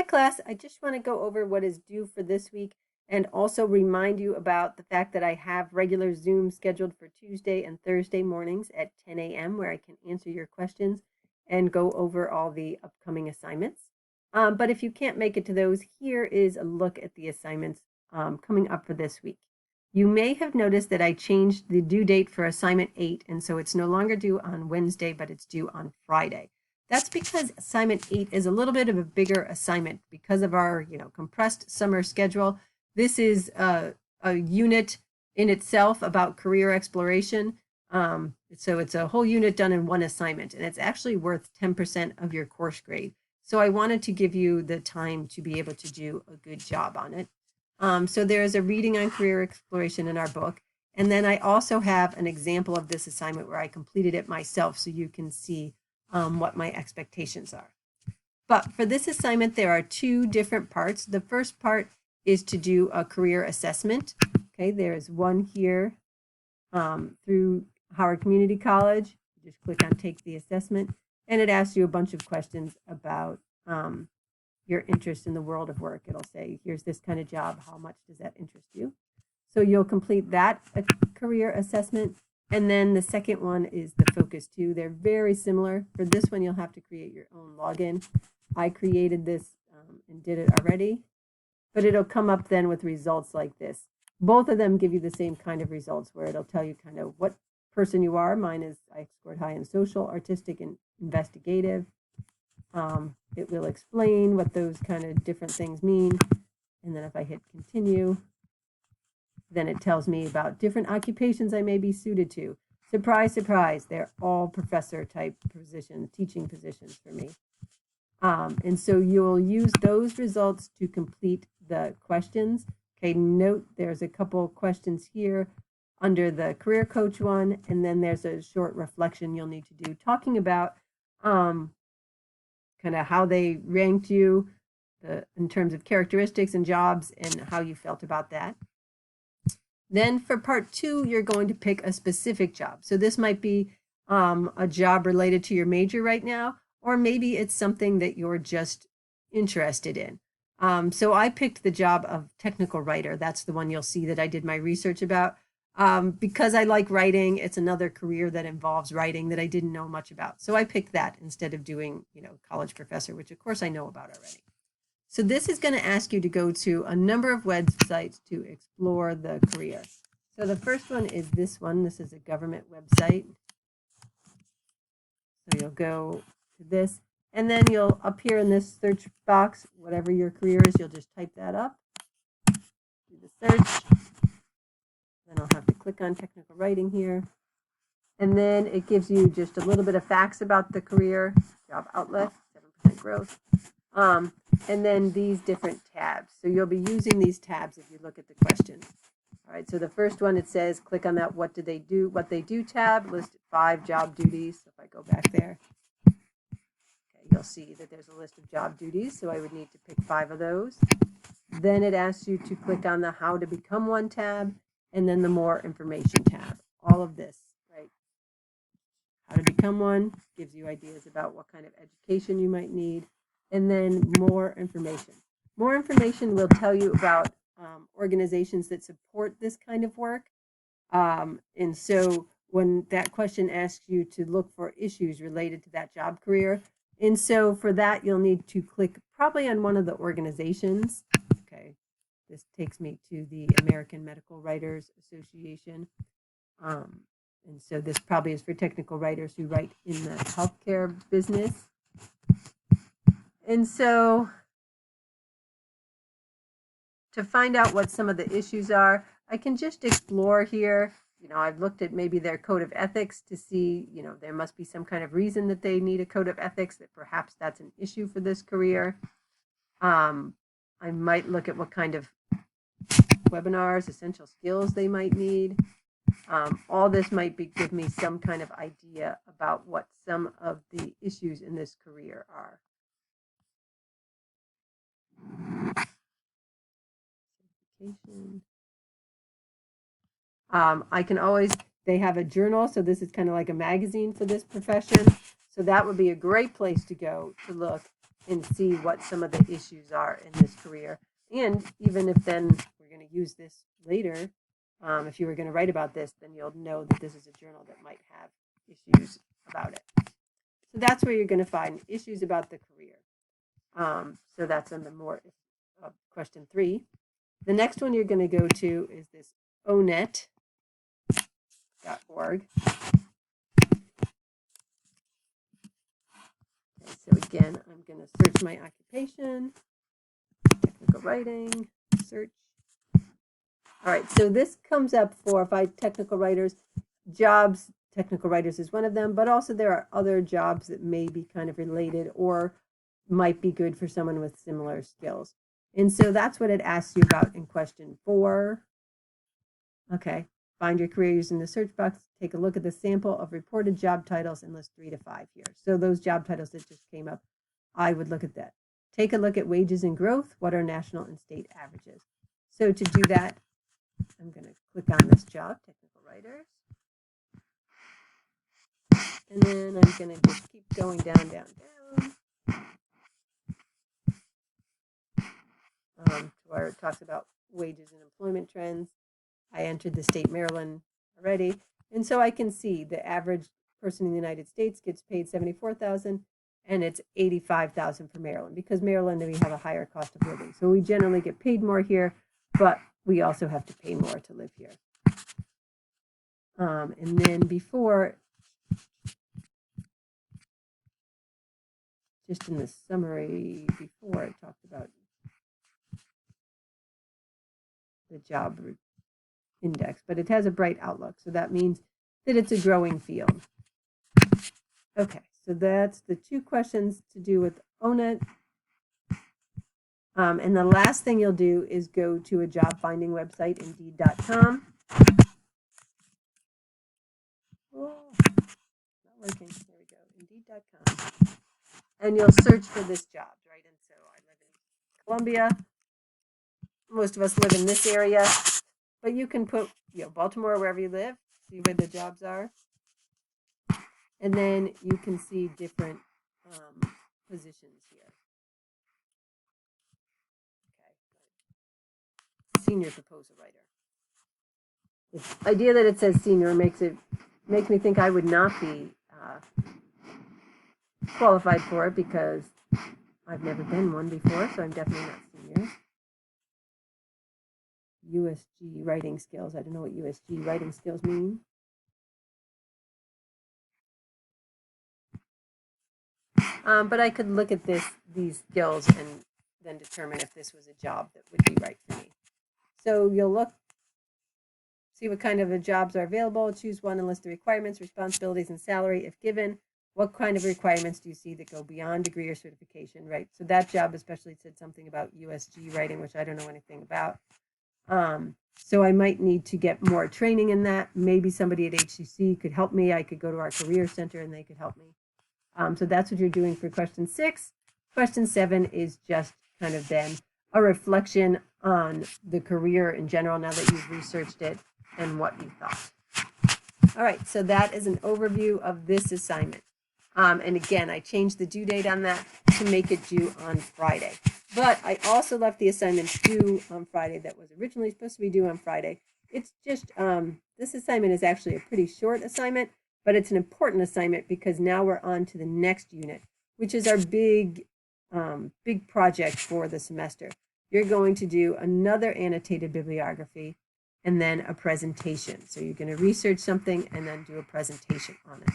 class. I just want to go over what is due for this week and also remind you about the fact that I have regular Zoom scheduled for Tuesday and Thursday mornings at 10 a.m. where I can answer your questions and go over all the upcoming assignments. But if you can't make it to those, here is a look at the assignments coming up for this week. You may have noticed that I changed the due date for assignment 8, and so it's no longer due on Wednesday, but it's due on Friday. That's because assignment 8 is a little bit of a bigger assignment because of our, compressed summer schedule. This is a unit in itself about career exploration. So it's a whole unit done in one assignment, and it's actually worth 10% of your course grade. So I wanted to give you the time to be able to do a good job on it. So there is a reading on career exploration in our book. And then I also have an example of this assignment where I completed it myself so you can see what my expectations are. But for this assignment, there are two different parts. The first part is to do a career assessment. Okay, there's one here through Howard Community College. You just click on Take the Assessment, and it asks you a bunch of questions about your interest in the world of work. It'll say, here's this kind of job. How much does that interest you? So you'll complete that career assessment. And then the second one is the Focus 2. They're very similar. For this one, you'll have to create your own login. I created this and did it already, but it'll come up then with results like this. Both of them give you the same kind of results where it'll tell you kind of what person you are. Mine is I scored high in social, artistic, and investigative. It will explain what those kind of different things mean. And then if I hit continue, then it tells me about different occupations I may be suited to. Surprise, surprise, they're all professor type positions, teaching positions for me. And so you'll use those results to complete the questions. Okay, note there's a couple questions here under the career coach one, and then there's a short reflection you'll need to do talking about kind of how they ranked you in terms of characteristics and jobs and how you felt about that. Then for part 2, you're going to pick a specific job. So this might be a job related to your major right now, or maybe it's something that you're just interested in. So I picked the job of technical writer. That's the one you'll see that I did my research about. Because I like writing, it's another career that involves writing that I didn't know much about. So I picked that instead of doing, college professor, which of course I know about already. So this is going to ask you to go to a number of websites to explore the career. So the first one is this one. This is a government website. So you'll go to this, and then you'll up here in this search box, whatever your career is, you'll just type that up, do the search. Then I'll have to click on technical writing here. And then it gives you just a little bit of facts about the career, job outlet, 7% growth. And then these different tabs. So you'll be using these tabs if you look at the question. All right, so the first one, it says, click on that what they do tab, listed 5 job duties. So if I go back there, okay, you'll see that there's a list of job duties. So I would need to pick 5 of those. Then it asks you to click on the how to become one tab, and then the more information tab. All of this, right? How to become one gives you ideas about what kind of education you might need. And then more information. More information will tell you about organizations that support this kind of work. And so when that question asks you to look for issues related to that job career, and so for that, you'll need to click probably on one of the organizations. Okay, this takes me to the American Medical Writers Association. And so this probably is for technical writers who write in the healthcare business. And so to find out what some of the issues are, I can just explore here. I've looked at maybe their code of ethics to see, there must be some kind of reason that they need a code of ethics, that perhaps that's an issue for this career. I might look at what kind of webinars, essential skills they might need. All this might give me some kind of idea about what some of the issues in this career are. I can always, they have a journal, so this is kind of like a magazine for this profession. So that would be a great place to go to look and see what some of the issues are in this career. And even if then we're going to use this later, if you were going to write about this, then you'll know that this is a journal that might have issues about it. So that's where you're going to find issues about the career. So that's on the more question 3. The next one you're going to go to is this onet.org. Okay, so again, I'm going to search my occupation, technical writing, search. All right, so this comes up for technical writers. Jobs, technical writers is one of them, but also there are other jobs that may be kind of related or might be good for someone with similar skills. And so that's what it asks you about in question 4. Okay, find your career using the search box. Take a look at the sample of reported job titles and list 3 to 5 here. So those job titles that just came up, I would look at that. Take a look at wages and growth. What are national and state averages? So to do that, I'm going to click on this job, technical writers. And then I'm going to just keep going down, down, down. To where it talks about wages and employment trends. I entered the state Maryland already. And so I can see the average person in the United States gets paid $74,000 and it's $85,000 for Maryland because Maryland, we have a higher cost of living. So we generally get paid more here, but we also have to pay more to live here. And then before, just in the summary before, it talked about the job index, but it has a bright outlook. So that means that it's a growing field. Okay, so that's the 2 questions to do with ONET. And the last thing you'll do is go to a job finding website, Indeed.com. Oh, not working. There we go, Indeed.com. And you'll search for this job, right? And so I live in Columbia. Most of us live in this area, but you can put, Baltimore, wherever you live, see where the jobs are. And then you can see different positions here. Okay. Senior proposal writer. The idea that it says senior makes me think I would not be qualified for it because I've never been one before, so I'm definitely not senior. USG writing skills. I don't know what USG writing skills mean. But I could look at these skills and then determine if this was a job that would be right for me. So you'll look, see what kind of jobs are available, choose one and list the requirements, responsibilities, and salary if given. What kind of requirements do you see that go beyond degree or certification, right? So that job especially said something about USG writing, which I don't know anything about. So I might need to get more training in that. Maybe somebody at HCC could help me. I could go to our career center and they could help me. So that's what you're doing for question 6. Question 7 is just kind of then a reflection on the career in general now that you've researched it and what you thought. All right, so that is an overview of this assignment. And again, I changed the due date on that to make it due on Friday. But I also left the assignment due on Friday that was originally supposed to be due on Friday. It's just, this assignment is actually a pretty short assignment, but it's an important assignment because now we're on to the next unit, which is our big project for the semester. You're going to do another annotated bibliography and then a presentation. So you're going to research something and then do a presentation on it.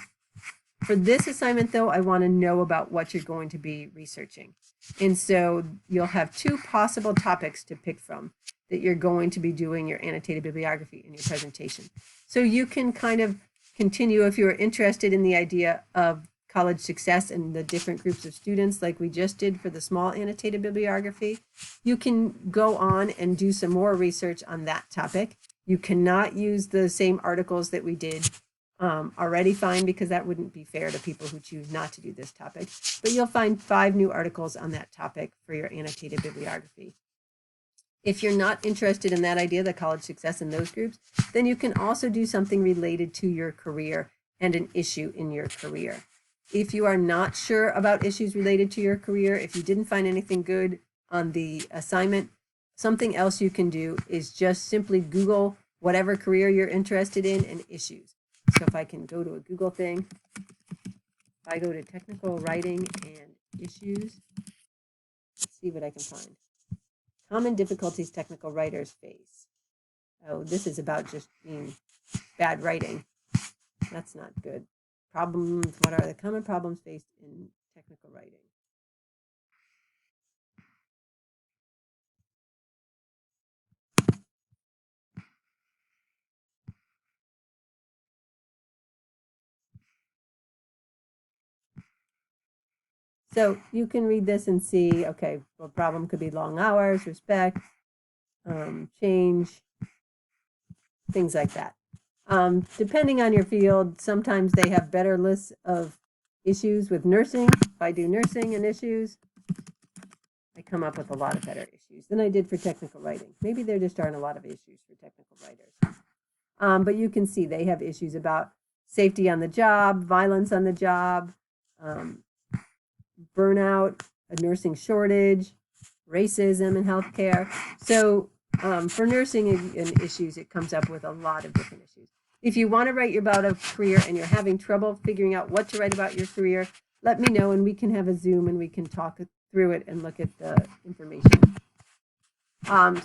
For this assignment, though, I want to know about what you're going to be researching. And so you'll have 2 possible topics to pick from that you're going to be doing your annotated bibliography in your presentation. So you can kind of continue if you're interested in the idea of college success and the different groups of students like we just did for the small annotated bibliography. You can go on and do some more research on that topic. You cannot use the same articles that we did already fine because that wouldn't be fair to people who choose not to do this topic. But you'll find 5 new articles on that topic for your annotated bibliography. If you're not interested in that idea, the college success in those groups, then you can also do something related to your career and an issue in your career. If you are not sure about issues related to your career, if you didn't find anything good on the assignment, something else you can do is just simply Google whatever career you're interested in and issues. So if I can go to a Google thing, if I go to technical writing and issues, let's see what I can find. Common difficulties technical writers face. Oh, this is about just being bad writing. That's not good. Problems, what are the common problems faced in technical writing? So you can read this and see, okay, well, problem could be long hours, respect, change, things like that. Depending on your field, sometimes they have better lists of issues with nursing. If I do nursing and issues, I come up with a lot of better issues than I did for technical writing. Maybe there just aren't a lot of issues for technical writers. But you can see they have issues about safety on the job, violence on the job, burnout, a nursing shortage, racism in healthcare. So for nursing and issues, it comes up with a lot of different issues. If you want to write about a career and you're having trouble figuring out what to write about your career, let me know and we can have a Zoom and we can talk through it and look at the information.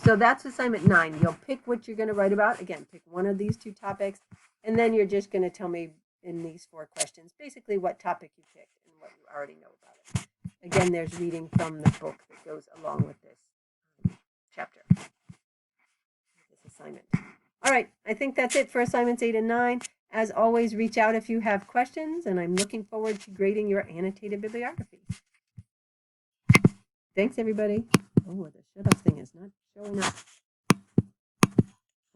So that's assignment 9. You'll pick what you're going to write about. Again, pick one of these 2 topics, and then you're just going to tell me in these 4 questions basically what topic you picked and what you already know about it. Again, there's reading from the book that goes along with this chapter, this assignment. All right, I think that's it for assignments 8 and 9. As always, reach out if you have questions, and I'm looking forward to grading your annotated bibliography. Thanks, everybody. Oh, the shut-off thing is not showing up.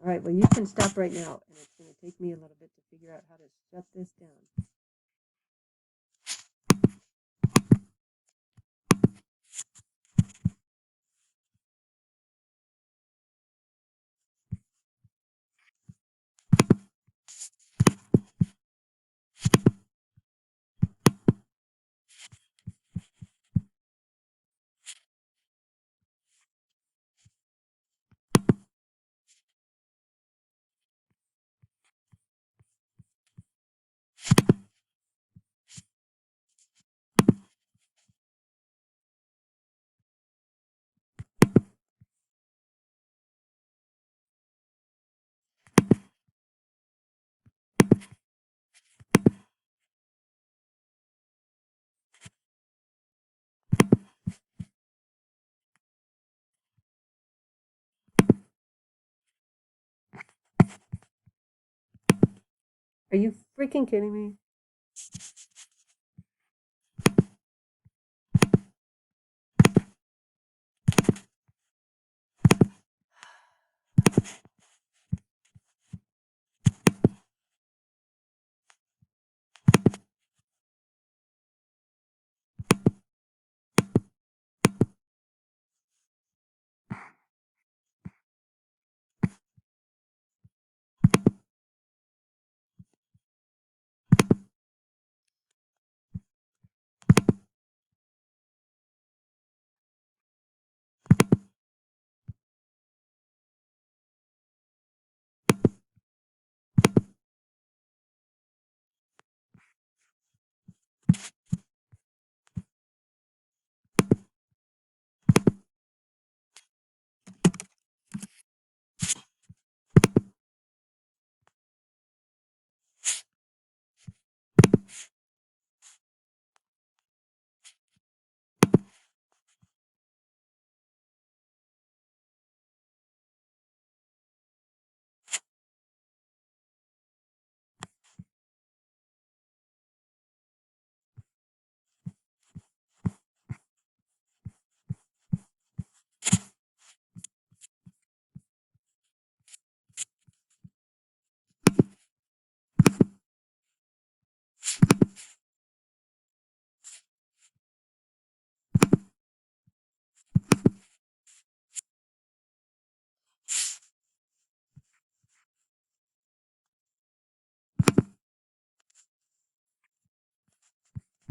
All right, well, you can stop right now, and it's going to take me a little bit to figure out how to shut this down. Are you freaking kidding me?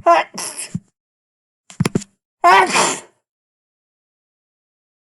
Hut.